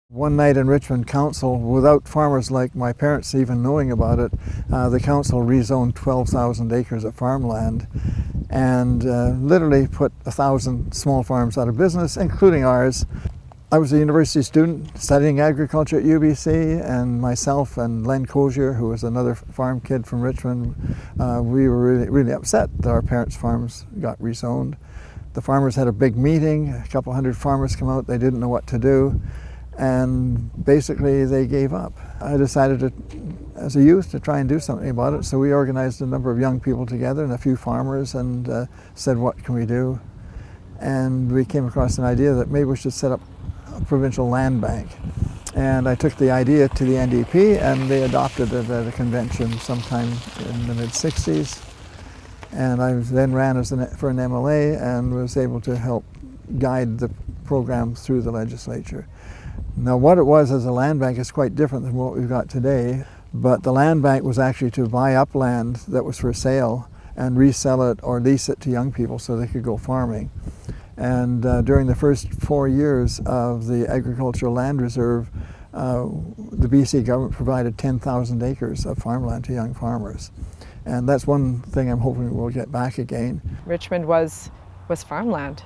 One night in Richmond Council, without farmers like my parents even knowing about it, the council rezoned 12,000 acres of farmland and literally put 1,000 small farms out of business, including ours. I was a university student studying agriculture at UBC, and myself and Len Cozier, who was another farm kid from Richmond, we were really upset that our parents' farms got rezoned. The farmers had a big meeting, a couple hundred farmers come out, they didn't know what to do. And basically they gave up. I decided as a youth to try and do something about it, so we organized a number of young people together and a few farmers and said, what can we do? And we came across an idea that maybe we should set up a provincial land bank. And I took the idea to the NDP and they adopted it at a convention sometime in the mid-60s. And I then ran for an MLA and was able to help guide the program through the legislature. Now, what it was as a land bank is quite different than what we've got today, but the land bank was actually to buy up land that was for sale and resell it or lease it to young people so they could go farming. And during the first 4 years of the agricultural land reserve, the BC government provided 10,000 acres of farmland to young farmers. And that's one thing I'm hoping we'll get back again. Richmond was farmland.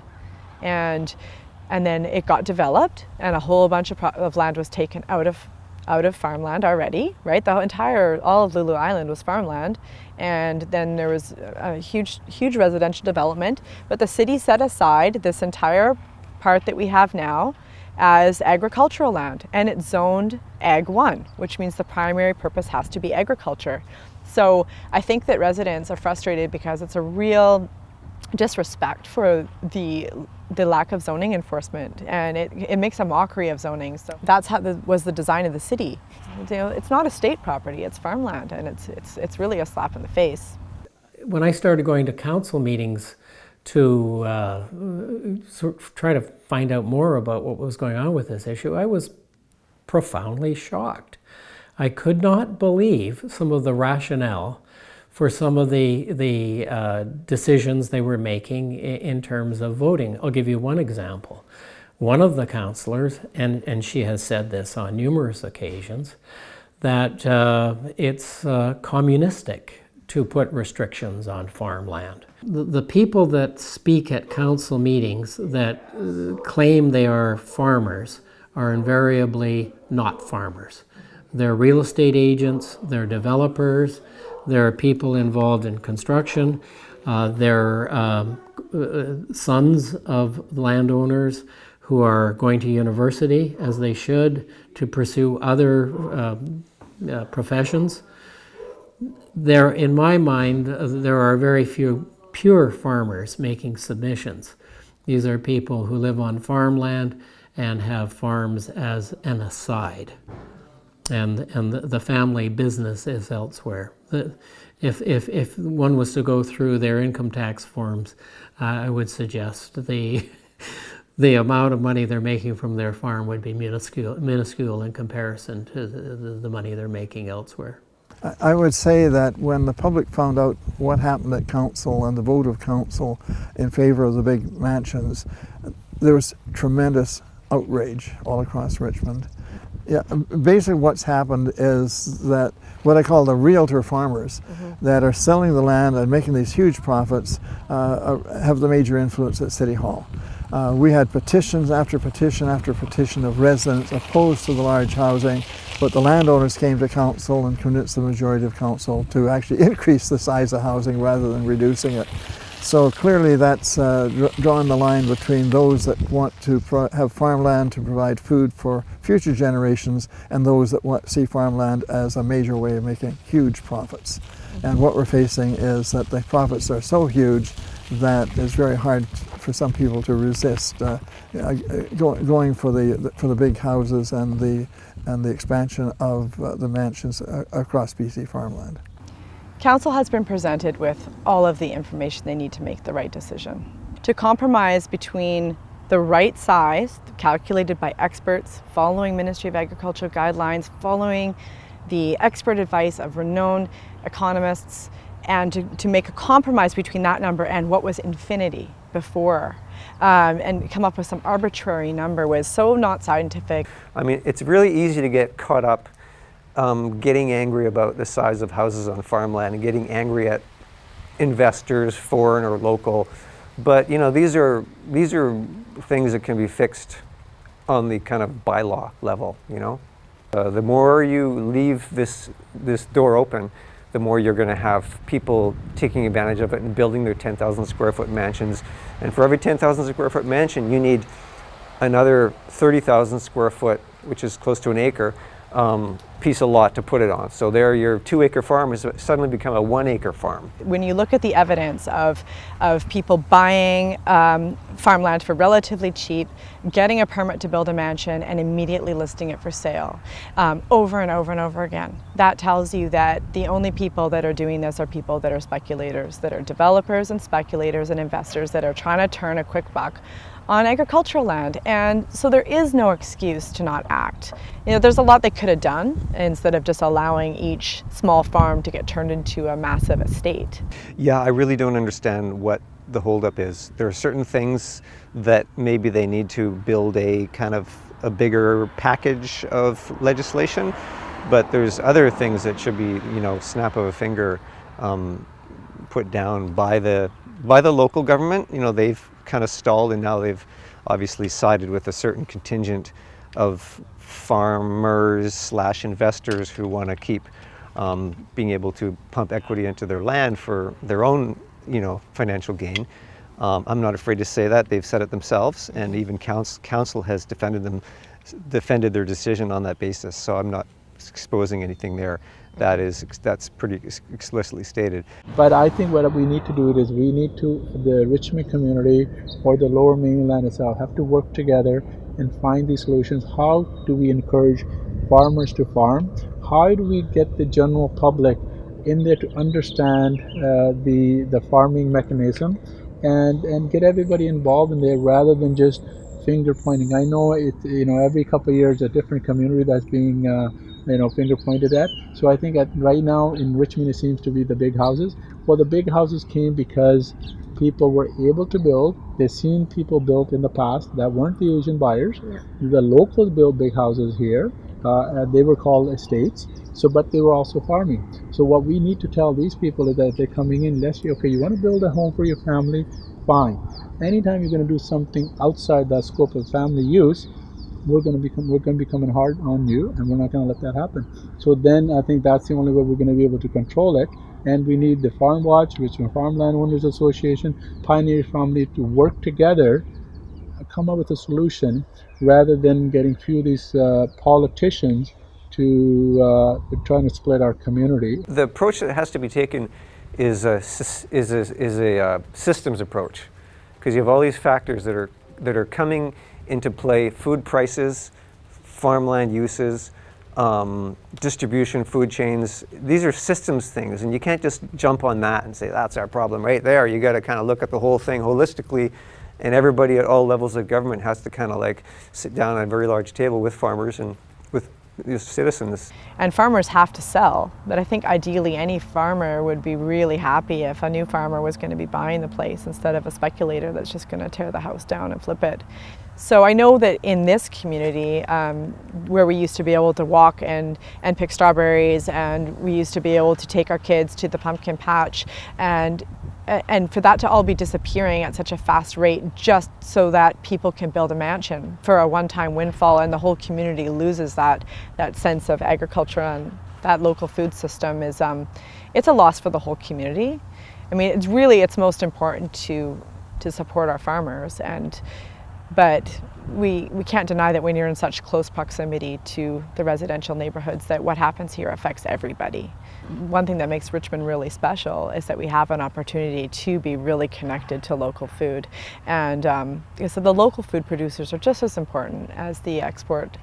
And then it got developed, and a whole bunch of land was taken out of farmland already, right? All of Lulu Island was farmland, and then there was a huge residential development. But the city set aside this entire part that we have now as agricultural land, and it zoned Ag 1, which means the primary purpose has to be agriculture. So I think that residents are frustrated because it's a real disrespect for the lack of zoning enforcement, and it makes a mockery of zoning. So that's how was the design of the city. You know, it's not a state property, it's farmland, and it's really a slap in the face. When I started going to council meetings to try to find out more about what was going on with this issue, I was profoundly shocked. I could not believe some of the rationale for some of the decisions they were making in terms of voting. I'll give you one example. One of the councillors, and she has said this on numerous occasions, that it's communistic to put restrictions on farmland. The people that speak at council meetings that claim they are farmers are invariably not farmers. They're real estate agents, they're developers, there are people involved in construction, they're sons of landowners who are going to university, as they should, to pursue other professions. In my mind, there are very few pure farmers making submissions. These are people who live on farmland and have farms as an aside. And the family business is elsewhere. If one was to go through their income tax forms, I would suggest the amount of money they're making from their farm would be minuscule in comparison to the money they're making elsewhere. I would say that when the public found out what happened at council and the vote of council in favor of the big mansions, there was tremendous outrage all across Richmond. Yeah, basically what's happened is that what I call the realtor farmers that are selling the land and making these huge profits have the major influence at City Hall. We had petitions after petition after petition of residents opposed to the large housing, but the landowners came to council and convinced the majority of council to actually increase the size of housing rather than reducing it. So clearly that's drawn the line between those that want to have farmland to provide food for future generations and those that see farmland as a major way of making huge profits. And what we're facing is that the profits are so huge that it's very hard for some people to resist going for the big houses and the expansion of the mansions across BC farmland. Council has been presented with all of the information they need to make the right decision. To compromise between the right size, calculated by experts, following Ministry of Agriculture guidelines, following the expert advice of renowned economists, and to make a compromise between that number and what was infinity before, and come up with some arbitrary number was so not scientific. I mean, it's really easy to get caught up getting angry about the size of houses on farmland and getting angry at investors, foreign or local. But you know, these are things that can be fixed on the kind of bylaw level. You know, the more you leave this door open, the more you're going to have people taking advantage of it and building their 10,000 square foot mansions. And for every 10,000 square foot mansion, you need another 30,000 square foot, which is close to an acre, piece of lot to put it on. So there your 2-acre farm has suddenly become a 1-acre farm. When you look at the evidence of people buying farmland for relatively cheap, getting a permit to build a mansion and immediately listing it for sale over and over and over again, that tells you that the only people that are doing this are people that are speculators, that are developers and speculators and investors that are trying to turn a quick buck on agricultural land. And so there is no excuse to not act. You know, there's a lot they could have done instead of just allowing each small farm to get turned into a massive estate. Yeah, I really don't understand what the holdup is. There are certain things that maybe they need to build a kind of a bigger package of legislation, but there's other things that should be, you know, snap of a finger put down by the local government. You know, they've kind of stalled, and now they've obviously sided with a certain contingent of farmers / investors who want to keep being able to pump equity into their land for their own, you know, financial gain. I'm not afraid to say that. They've said it themselves, and even council has defended their decision on that basis. So I'm not exposing anything there. That's pretty explicitly stated. But I think what we need to do is the Richmond community or the Lower Mainland itself have to work together and find these solutions. How do we encourage farmers to farm? How do we get the general public in there to understand the farming mechanism and get everybody involved in there rather than just finger pointing? I know every couple of years a different community that's being finger pointed at. So I think right now in Richmond it seems to be the big houses. Well, the big houses came because people were able to build. They've seen people built in the past that weren't the Asian buyers. Yeah. The locals built big houses here. They were called estates. But they were also farming. So what we need to tell these people is that they're coming in, let's say, okay, you want to build a home for your family, fine. Anytime you're going to do something outside that scope of family use, we're going to be coming hard on you, and we're not going to let that happen. So then I think that's the only way we're going to be able to control it. And we need the Farm Watch, Richmond Farmland Owners Association, Pioneer Family to work together, come up with a solution, rather than getting few of these politicians to trying to split our community. The approach that has to be taken is a systems approach, because you have all these factors that are coming into play: food prices, farmland uses, distribution, food chains. These are systems things, and you can't just jump on that and say that's our problem right there. You got to kind of look at the whole thing holistically, and everybody at all levels of government has to kind of like sit down at a very large table with farmers and with citizens. And farmers have to sell, but I think ideally any farmer would be really happy if a new farmer was going to be buying the place instead of a speculator that's just going to tear the house down and flip it. So I know that in this community, where we used to be able to walk and pick strawberries, and we used to be able to take our kids to the pumpkin patch, and for that to all be disappearing at such a fast rate just so that people can build a mansion for a one-time windfall, and the whole community loses that sense of agriculture and that local food system, is it's a loss for the whole community. I mean, it's most important to support our farmers, but we can't deny that when you're in such close proximity to the residential neighborhoods, that what happens here affects everybody. One thing that makes Richmond really special is that we have an opportunity to be really connected to local food. And so the local food producers are just as important as the export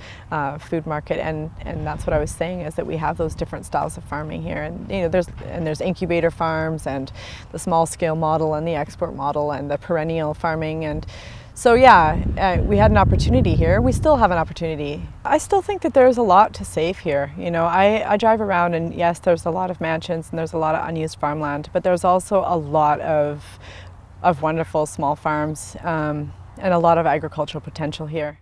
food market. And that's what I was saying, is that we have those different styles of farming here. And there's incubator farms, and the small scale model, and the export model, and the perennial farming. And so yeah, we had an opportunity here. We still have an opportunity. I still think that there's a lot to save here. You know, I drive around, and yes, there's a lot of mansions and there's a lot of unused farmland, but there's also a lot of wonderful small farms. and a lot of agricultural potential here.